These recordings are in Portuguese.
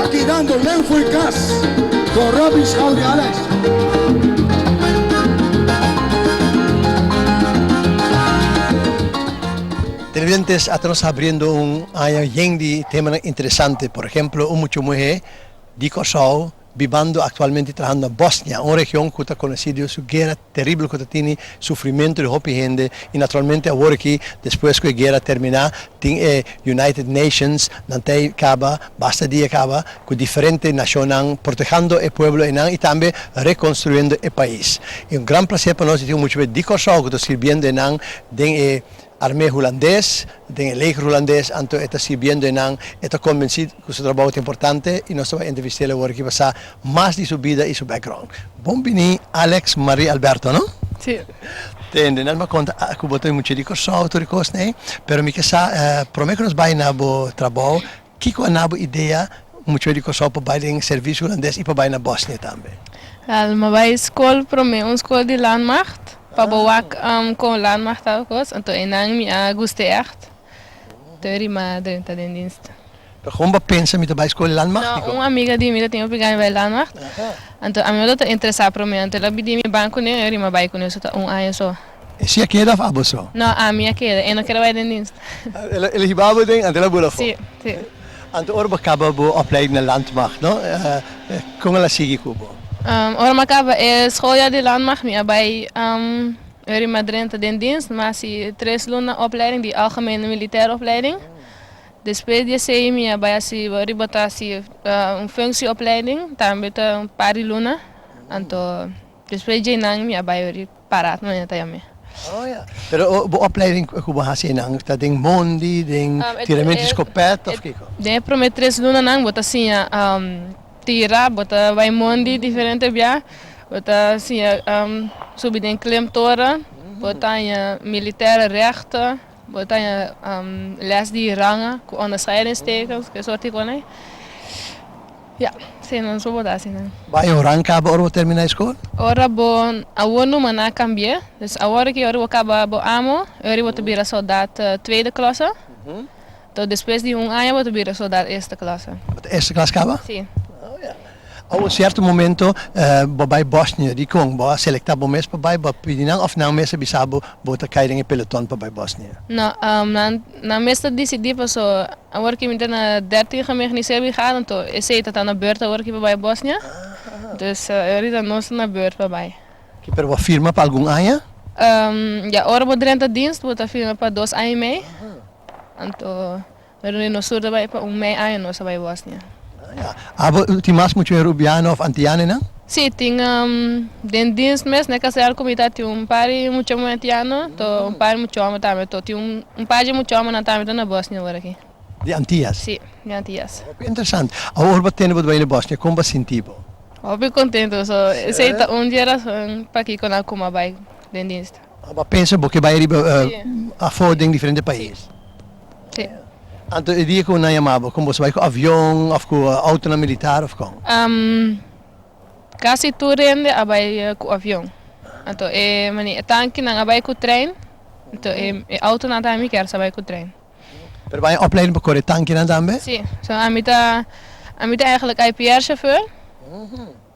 aquí dando Lenfo y Cas con Robin Schaudiales. Televidentes, estamos abriendo un tema interesante. Por ejemplo, mucho mujer de Kosovo viviendo actualmente trabajando en Bosnia, una región que está conocida su guerra terrible que tiene, sufrimiento de mucha gente y naturalmente ahora aquí, después que la guerra termina, tiene United Nations, nante acaba, basta día acaba, con diferentes naciones protegiendo el pueblo y también reconstruyendo el país. Y un gran placer para nosotros, tengo mucho de Kosovo que está sirviendo en armée holandês, den leger holandês, anto está sirviendo en está convencido que su trabajo es importante y nos va a entrevistar ahora que pasa más de su vida y su background. Buongiorno Alex Marie Alberto, ¿no? Sí. Tende, non mi conta che boto mucho di Kosovo, tu ricordi, però mi sa, per me che non sbagli nabo trabajo, chi con nabo idea mucho di Kosovo per il servizio holandês e per in Bosnia tambe. Ma bij school prome een school die landmacht. Pabawak con landmacht ook, en toen enang mi guste echt. Teri ma drinta den dienst. Per gewoon pensa met bij school landmacht. No, een amiga die mi tinha pegado bij landmacht. En toen amigo dat interessa prome, en toen la bidi mi banco ne, eri ma bij con zo een ayo zo. Si a queda of abo so? No, a mi queda, en no quero bij den dienst. El hibabo ding, en la bula fo. Sí, sí. En toen orbe kaba bo opleiding naar landmacht, no? Kom la sigi kubo. Ora acaba schooljaar de landmacht, maar bij Uri Madrid den dienst, maar si 3 luna opleiding, die algemene militaire opleiding. Después de 6 meses, bij si ribota si een functieopleiding, dan met een paar luna. En to después de nang mi bij Uri parat no neta yame. Oh ja. Pero bo opleiding kubo hasi nang, dat ding mondi, ding tirament escopeta of kiko. De promet 3 luna nang bota si tira, bota vai mondi diferente bia, bota assim subir em klimtoren, bota militaire rechten, bota les die rangen, onderscheidingstekens, que soort van. Ja, zijn zo bota assim. Vai o rang cabo oro terminar school? Ora bon, awono mana cambie, dus agora que ora acaba bo amo, ora vou bira soldado tweede klasse. Então depois de ano vou bira soldado eerste klasse. Eerste klas cabo? Sim. A un certo momento, bij Bosnië, die kon, selecta bo mes bij Pidinang of nou mensen bisabo bota kairing peloton bij Bosnië. Nou, na meeste decidi paso, agora que me na 30 gemechaniseerd gaan, to is het dat aan de beurt agora que bij Bosnië. Dus er is na beurt bij. Que per wat firma para algum año? Ja, ora bo 30 dienst, bota firma para 2 años mee. Anto, er no sur bij para mei año no bij Bosnië. Ja. Aber timas mucho rubiano of antiane na? Sí, den dienst mes, ne casa al comita ti un pari mucho antiano, to un pari mucho amo también, to ti un pari mucho amo na también na Bosnia ahora aquí. De Antillas? Sí, de Antillas. Interessant. Ahora wat tenen we in Bosnia, kom wat sintibo? Hopi contento, so seita un día para aquí con alcuma bij den dienst. Maar pensa que vai riba affording diferente país. Sí. Anto dia ko na yamabo, como se vai com avião, of com auto na militar of com? Casi tu rende abay com avião. Anto mani tanki nang abay com trein. Anto auto na tami quer sabay com trein. Per vai opleiding para correr tanki na tambe? Sí, so amita eigenlijk IPR chauffeur.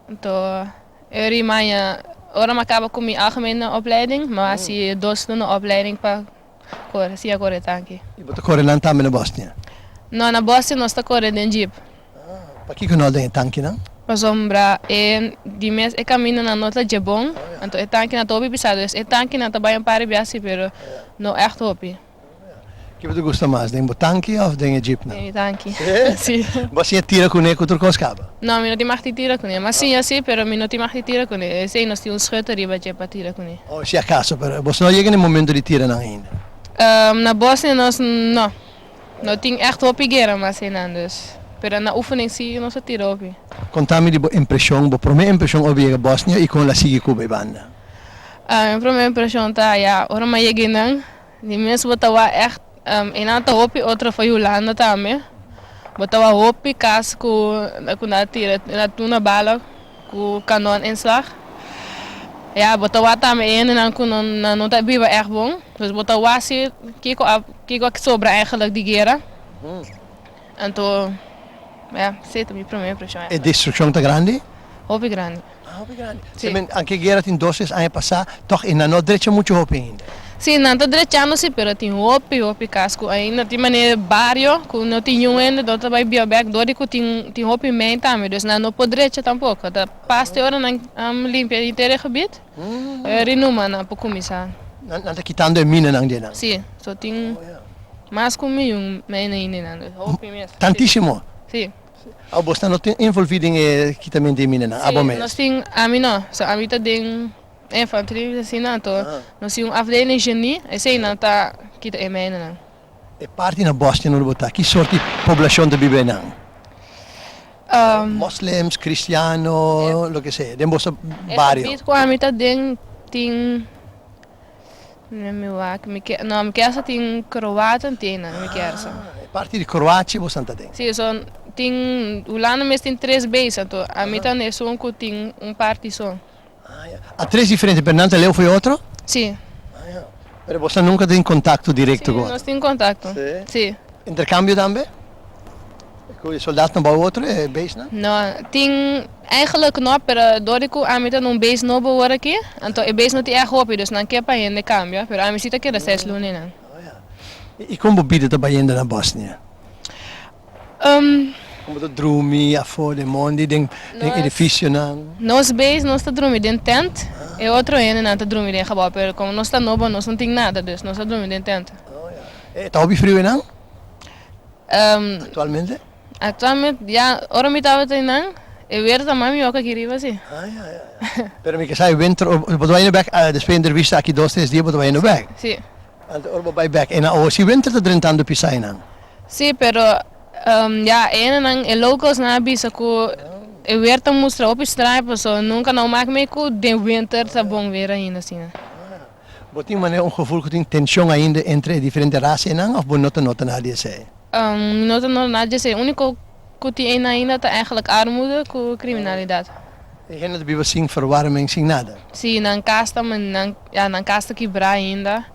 Anto eri maya ora acaba com mi algemene opleiding, maar si 2 luna opleiding pa correr, si correr tanki. Je moet correr na tambe na Bosnia. No, na Bosnia no sta correr den jeep. Pa kiko no den tanki na? Pa sombra di mes cammino na nota jebon, anto tanki na tobi pisado, tanki na tabay un pari biasi pero no echt hopi. Que você gosta mais, den tanki of den jeep na? Den tanki. Sì. Você tira com ele contra coscaba? No, mi no ti mag tira con ele, ma sì, pero mi no ti mag tira con ele. Sei no sti un schutter riba je pa tira con ele. Oh, se acaso, pero você não chega no momento de tirar na ainda. Na Bosnia no. No ting echt hopi gera mas nan dus. Pero na oefening zie je no se tira hopi. Contami di impressão, bo prome impressão over Bosnia e com la sigi Cuba e banda. Prome impressão ta ja, ora ma je ginang. Die mensen bota echt een aantal hopi otra van Holanda também. Bota hopi kas ku na tira na tuna bala ku kanon inslag. Ja, bota também en dan kun na nota biba echt bom. Dus bota kiko sobra eigenlijk die gera. En to Ja, zit mi primeira impressão. E destrução tá grande? Hobby grande. Hobby grande. Sim. Sim. Anche Gerard in dosis ano passado, toch in não direito muito hobby ainda. Sim, não está direito sim, pero tem hobby casco ainda, tem maneira barrio, que não tem um ainda, do trabalho biobec, do que tem hobby meio também, dus não pode direito tampouco. Da paste hora não limpa inteiro gebied, renuma na para começar. Não tá quitando a mina não dena. Sim, só tem mais comigo meio ainda, hobby mesmo. Tantíssimo. Sim. Ah, você não tem envolvido em quitamento de mina não? Abo mesmo. Nós tem a mim não, só a mim tá tem infanteria assim não, tô. Nós tem afdeling genie, esse não tá kita é meio não. E parte na Bosnia não botar. Que sorte de população de vive não? Muslims, cristiano, lo que sea. Dem bosta barrio. Bit com a mim tá tem não me vai que não me quer só tem croata tem não me quer só. Parte de Croácia você tá tem. Sim, só tem o lá no mês tem 3 beis, então a mim tá nesse um que tem parte só. Há três diferentes, Fernando Leo foi outro? Sim. Mas você nunca tem contato direto Sim, com nós temos contato. Sim. Sim. Intercâmbio também? Com o soldado não vai outro, é base, não? Não, tem eigenlijk não, pero dorico a mim tá num base novo agora aqui, então o base não tem roupa, dus não quer para ainda cambia, pero a mim está aqui da 6 lunes não. E como vida está ainda na Bósnia? Como do drumi, a fora, mondi, tem edifício não? Nós base nós está dormindo dentro tent, e outro ainda não está dormindo em cabal, pero como nós está novo, nós não tem nada, dus nós está dormindo dentro tent. Está hobby frio não? Atualmente? Atualmente, já, ora me estava treinando, e ver também me oca queria assim. Pero me que sai ventro, bodo vai no back, depois entrevista aqui 2-3 dias bodo vai no back. Sim. Então orbo vai back, e na o si ventro tá drentando pisai não? Sim, pero ja, ainda não, e locals na bisa que eu ver tá mostra op stripe, so nunca não maak me que de winter tá bom ver ainda assim. Botin maneira gevoel que tem tensão ainda entre diferentes raças não? Of bonota nota nada disso? Nota não nada disso, o único que tem ainda tá eigenlijk armoede com criminalidade. E gente de viver sem verwarming, sem nada? Sim, não casta, mas não casta quebrar ainda.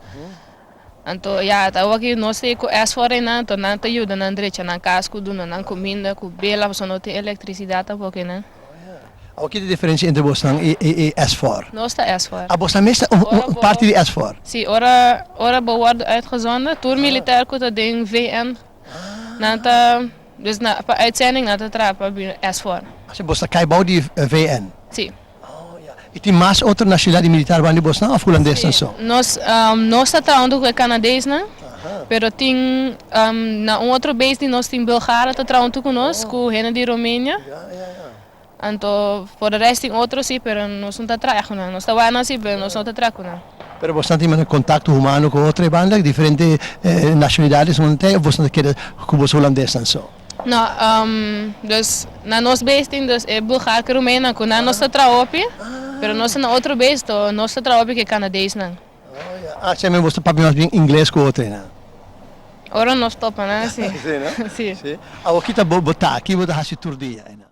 Então, ja, tá aqui nós temos as fora não, então não tá ajuda na direita, não casco, não comida, com bela, só não tem eletricidade porque não. O que é a diferença entre você e S4? Nós tá as fora. A você mesmo parte de S4? Sim, ora wordt uitgezonden, toer militair que tá ding VN. Não tá, dus na para uitzending na tá trapa as fora. Você cai bau de VN? Sim. E tem mais outra nacionalidade militar onde você não, ou holandês não só? Nós tá trabalhando com canadense, né? Pero tem na outro base nós tem Bulgária tá trabalhando conosco, com gente de Romênia. Então, por o resto tem outros sim, pero nós não tá trabalhando, nós tá vendo assim, pero nós não tá trabalhando. Pero você tem contato humano com outra banda, diferentes nacionalidades, não tem, ou você quer com você holandês não só? Não, dus na nosso base tem dus Bulgária e Romênia, que na nós tá trabalhando, pero nós na outro base to nós tá trabalhando que canadense não. Você mesmo você papi mais bem inglês com outra, não? Ora nós topa, né? Sim. Sim, não? Sim. Sim. Aqui tá botar, aqui vou dar esse tour dia, não?